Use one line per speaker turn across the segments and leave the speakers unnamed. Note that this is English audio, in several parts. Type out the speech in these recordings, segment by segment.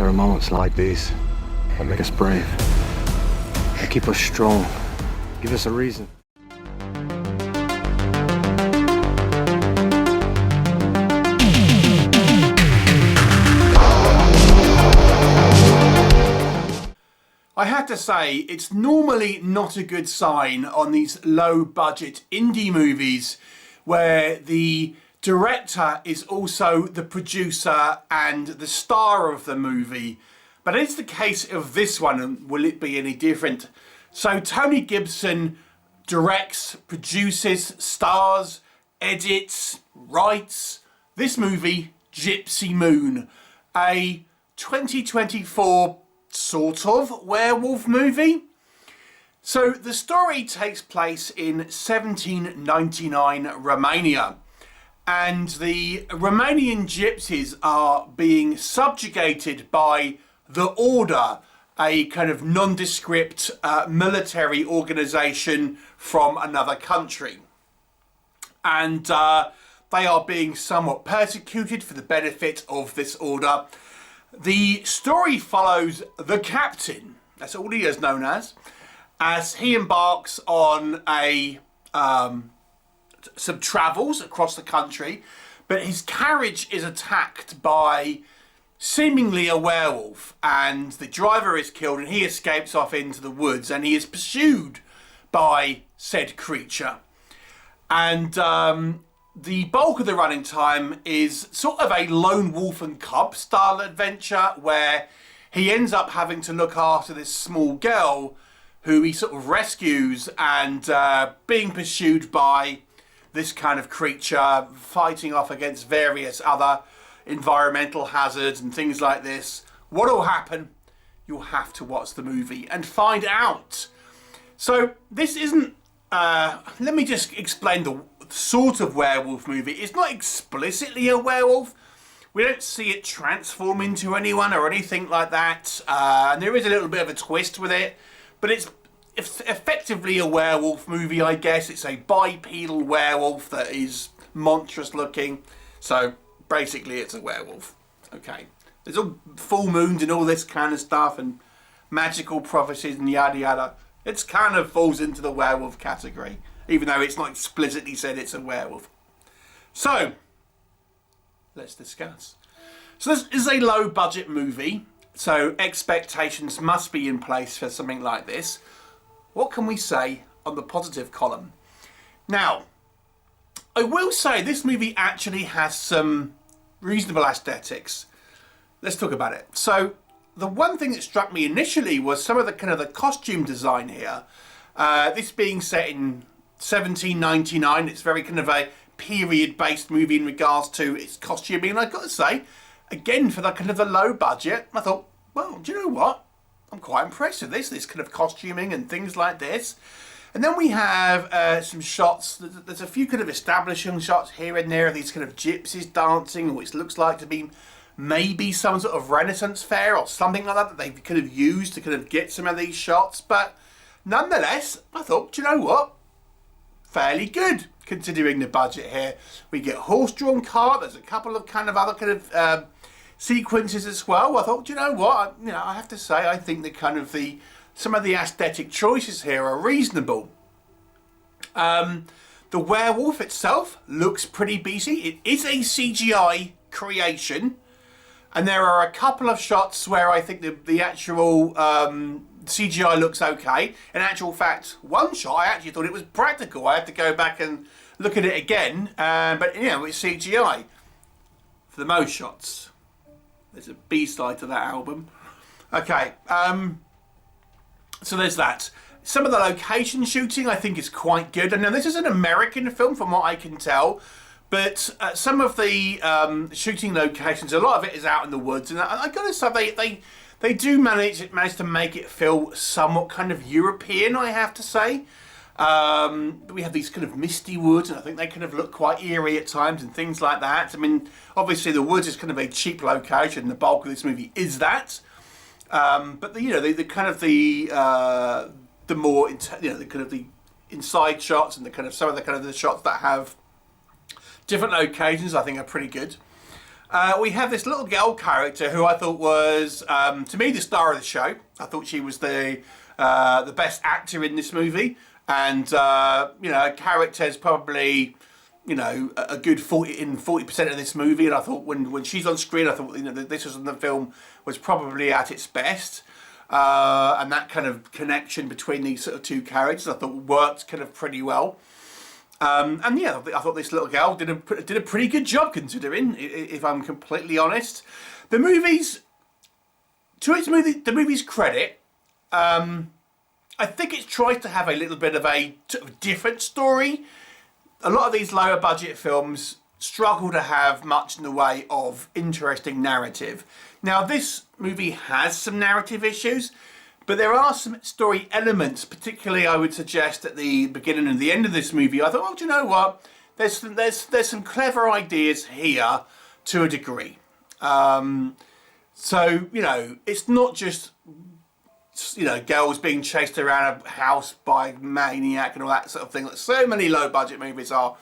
There are moments like these that make us brave. They keep us strong. Give us a reason.
I have to say, it's normally not a good sign on these low-budget indie movies where the director is also the producer and the star of the movie. But it's the case of this one, and will it be any different? So Tony Gibson directs, produces, stars, edits, writes this movie, Gypsy Moon, a 2024 sort of werewolf movie. So the story takes place in 1799 Romania, and the Romanian gypsies are being subjugated by the Order, a kind of nondescript military organisation from another country. And they are being somewhat persecuted for the benefit of this order. The story follows the captain, that's all he is known as he embarks on some travels across the country, but his carriage is attacked by seemingly a werewolf, and the driver is killed, and he escapes off into the woods, and he is pursued by said creature. And the bulk of the running time is sort of a lone wolf and cub style adventure where he ends up having to look after this small girl who he sort of rescues, and being pursued by this kind of creature, fighting off against various other environmental hazards and things like this. What will happen? You'll have to watch the movie and find out. So this isn't, let me just explain the sort of werewolf movie. It's not explicitly a werewolf. We don't see it transform into anyone or anything like that. And there is a little bit of a twist with it, but it's effectively a werewolf movie, I guess. It's a bipedal werewolf that is monstrous looking. So basically it's a werewolf. Okay. There's all full moons and all this kind of stuff and magical prophecies and yada yada. It's kind of falls into the werewolf category, even though it's not explicitly said it's a werewolf. So, let's discuss. So this is a low budget movie, so expectations must be in place for something like this. What can we say on the positive column? Now, I will say this movie actually has some reasonable aesthetics. Let's talk about it. So, the one thing that struck me initially was some of the kind of the costume design here. This being set in 1799, it's very kind of a period-based movie in regards to its costuming. And I've got to say, again, for the kind of the low budget, I thought, well, do you know what? I'm quite impressed with this kind of costuming and things like this. And then we have some shots. There's a few kind of establishing shots here and there of these kind of gypsies dancing, which looks like to be maybe some sort of Renaissance fair or something like that they could have used to kind of get some of these shots. But nonetheless, I thought, do you know what? Fairly good considering the budget here. We get horse-drawn cart. There's a couple of kind of other kind of sequences as well. I thought, do you know what? I have to say, I think the kind of some of the aesthetic choices here are reasonable. The werewolf itself looks pretty beefy. It is a CGI creation. And there are a couple of shots where I think the actual CGI looks okay. In actual fact, one shot I actually thought it was practical. I had to go back and look at it again. But it's CGI for the most shots. There's a B-side to that album. Okay, so there's that. Some of the location shooting I think is quite good. And now this is an American film from what I can tell. But some of the shooting locations, a lot of it is out in the woods, and I've got to say they do manage to make it feel somewhat kind of European, I have to say. We have these kind of misty woods, and I think they kind of look quite eerie at times and things like that. I mean, obviously the woods is kind of a cheap location. The bulk of this movie is that, but the kind of the more the kind of the inside shots and the kind of some of the kind of the shots that have different locations I think are pretty good. We have this little girl character who I thought was, to me, the star of the show. I thought she was the best actor in this movie. And, you know, her character is probably, you know, a good 40% of this movie. And I thought when she's on screen, I thought, you know, this was the film was probably at its best. And that kind of connection between these sort of two characters, I thought worked kind of pretty well. And yeah, I thought this little girl did a pretty good job, considering, if I'm completely honest. The movie's credit, I think it tries to have a little bit of a sort of different story. A lot of these lower budget films struggle to have much in the way of interesting narrative. Now, this movie has some narrative issues, but there are some story elements, particularly I would suggest at the beginning and the end of this movie. I thought, well, do you know what? There's some clever ideas here to a degree. So, you know, it's not just, you know, girls being chased around a house by a maniac and all that sort of thing that so many low budget movies are.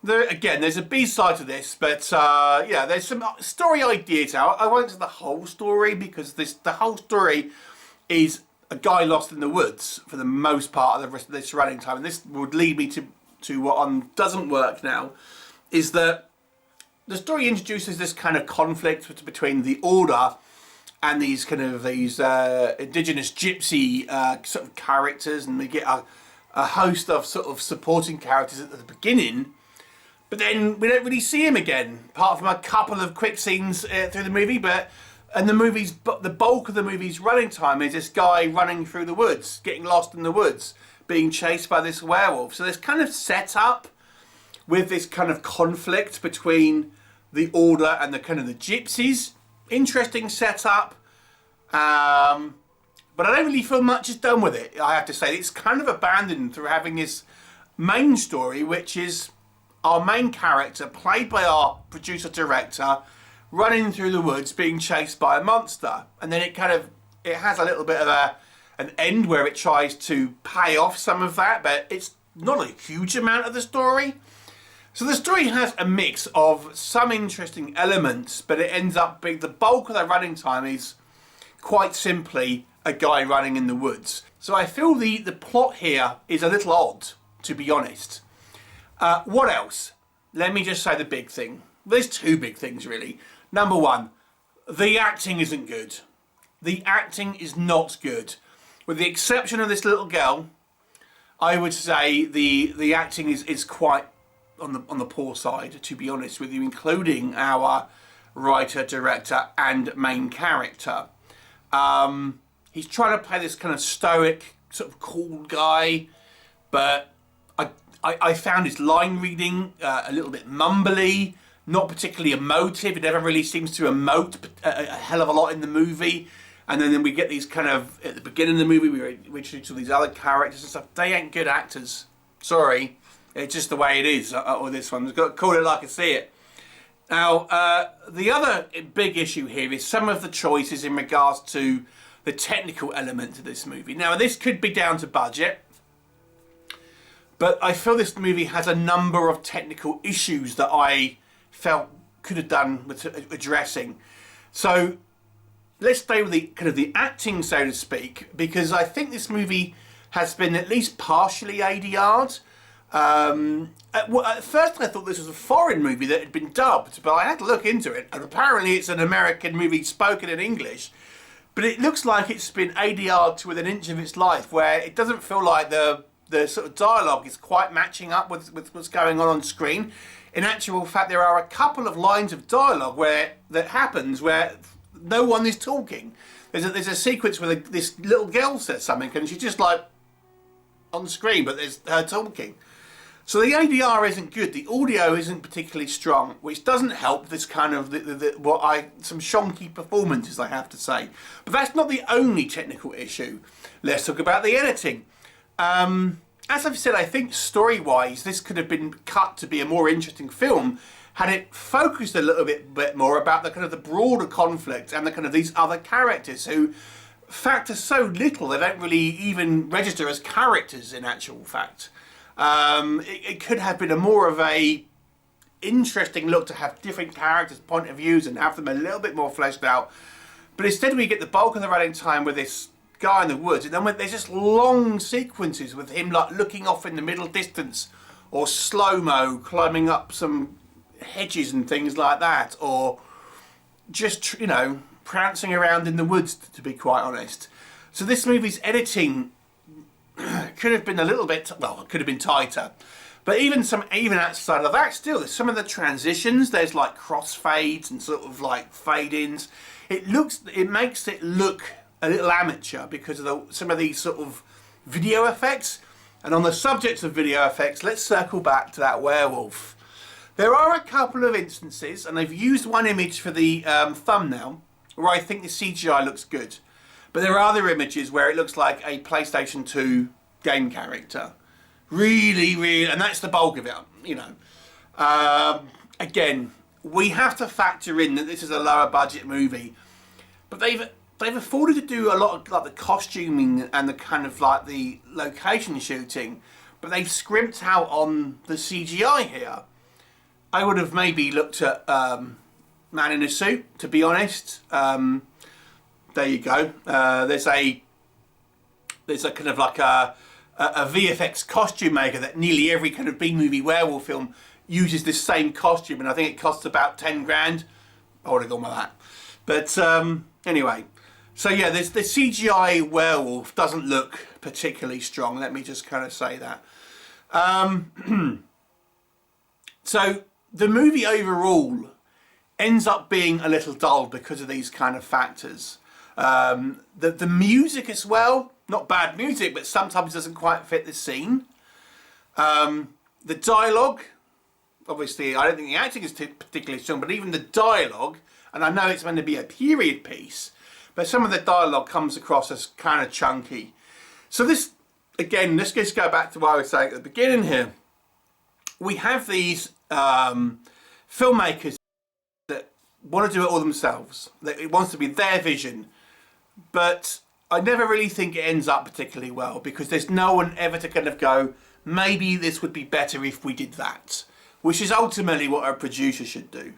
Again, there's a B-side to this, but yeah, there's some story ideas. I won't say the whole story, because the whole story is a guy lost in the woods for the most part of the rest of this running time. And this would lead me to what doesn't work now, is that the story introduces this kind of conflict between the Order and these indigenous Gypsy sort of characters, and we get a host of sort of supporting characters at the beginning. But then we don't really see him again, apart from a couple of quick scenes through the movie. And the bulk of the movie's running time is this guy running through the woods, getting lost in the woods, being chased by this werewolf. So there's kind of set up with this kind of conflict between the Order and the Gypsies. Interesting setup. But I don't really feel much is done with it, I have to say. It's kind of abandoned through having this main story, which is our main character, played by our producer-director, running through the woods, being chased by a monster. And then it has a little bit of an end where it tries to pay off some of that, but it's not a huge amount of the story. So the story has a mix of some interesting elements, but it ends up being the bulk of the running time is quite simply a guy running in the woods. So I feel the plot here is a little odd, to be honest. What else? Let me just say the big thing. There's two big things, really. Number one, the acting isn't good. The acting is not good. With the exception of this little girl, I would say the acting is quite on the poor side, to be honest with you, including our writer, director, and main character. He's trying to play this kind of stoic, sort of cool guy, but I found his line reading a little bit mumbly, not particularly emotive. It never really seems to emote a hell of a lot in the movie. And then we get these kind of, at the beginning of the movie, we introduce all these other characters and stuff. They ain't good actors. Sorry. It's just the way it is, or this one. I've got to call it like I see it. Now, the other big issue here is some of the choices in regards to the technical element of this movie. Now, this could be down to budget, but I feel this movie has a number of technical issues that I felt could have done with addressing. So let's stay with the acting, so to speak, because I think this movie has been at least partially ADR'd. At first I thought this was a foreign movie that had been dubbed, but I had to look into it, and apparently it's an American movie spoken in English. But it looks like it's been ADR'd to within an inch of its life, where it doesn't feel like the sort of dialogue is quite matching up with what's going on screen. In actual fact, there are a couple of lines of dialogue that happens where no one is talking. There's a sequence where this little girl says something, and she's just like on the screen, but there's her talking. So the ADR isn't good. The audio isn't particularly strong, which doesn't help this kind of some shonky performances, I have to say. But that's not the only technical issue. Let's talk about the editing. As I've said, I think story-wise, this could have been cut to be a more interesting film had it focused a little bit more about the broader conflict and these other characters who factor so little they don't really even register as characters in actual fact. It could have been a more of a interesting look to have different characters' point of views and have them a little bit more fleshed out. But instead we get the bulk of the running time with this guy in the woods, and then there's just long sequences with him like looking off in the middle distance, or slow-mo climbing up some hedges and things like that, or just, you know, prancing around in the woods, to be quite honest. So this movie's editing could have been a little bit, well, it could have been tighter. But even outside of that, still, there's some of the transitions, there's like crossfades and sort of like fade-ins. It makes it look a little amateur because of some of these sort of video effects. And on the subject of video effects, let's circle back to that werewolf. There are a couple of instances, and they've used one image for the thumbnail, where I think the CGI looks good. But there are other images where it looks like a PlayStation 2 game character. Really, and that's the bulk of it, you know. Again, we have to factor in that this is a lower budget movie, but they've afforded to do a lot of like the costuming and the kind of like the location shooting, but they've scrimped out on the CGI here. I would have maybe looked at Man in a Suit, to be honest. There you go. There's a kind of like a VFX costume maker that nearly every kind of B-movie werewolf film uses this same costume, and I think it costs about 10 grand. I would have gone with that. But anyway, so yeah, the CGI werewolf doesn't look particularly strong. Let me just kind of say that. So the movie overall ends up being a little dull because of these kind of factors. The music as well, not bad music, but sometimes doesn't quite fit the scene. The dialogue, obviously, I don't think the acting is particularly strong, but even the dialogue, and I know it's meant to be a period piece, but some of the dialogue comes across as kind of chunky. So this, again, let's just go back to what I was saying at the beginning here. We have these filmmakers that want to do it all themselves. That it wants to be their vision, but I never really think it ends up particularly well because there's no one ever to kind of go, maybe this would be better if we did that, which is ultimately what a producer should do.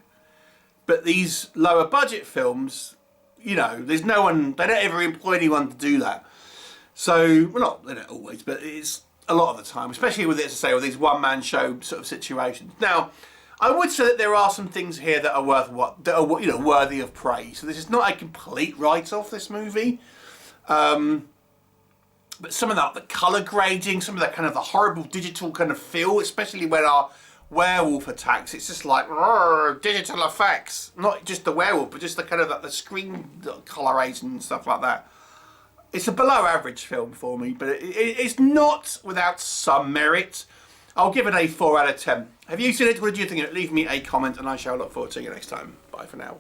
But these lower budget films, you know, there's no one, they don't ever employ anyone to do that. So, well, they don't always, but it's a lot of the time, especially with, as I say, with these one-man show sort of situations. Now, I would say that there are some things here that are worthy of praise. So this is not a complete write-off, this movie. But some of that, the colour grading, some of that kind of the horrible digital kind of feel, especially when our werewolf attacks, it's just like digital effects. Not just the werewolf, but just the kind of like the screen coloration and stuff like that. It's a below average film for me, but it's not without some merit. I'll give it a 4 out of 10. Have you seen it? What did you think of it? Leave me a comment and I shall look forward to seeing you next time. Bye for now.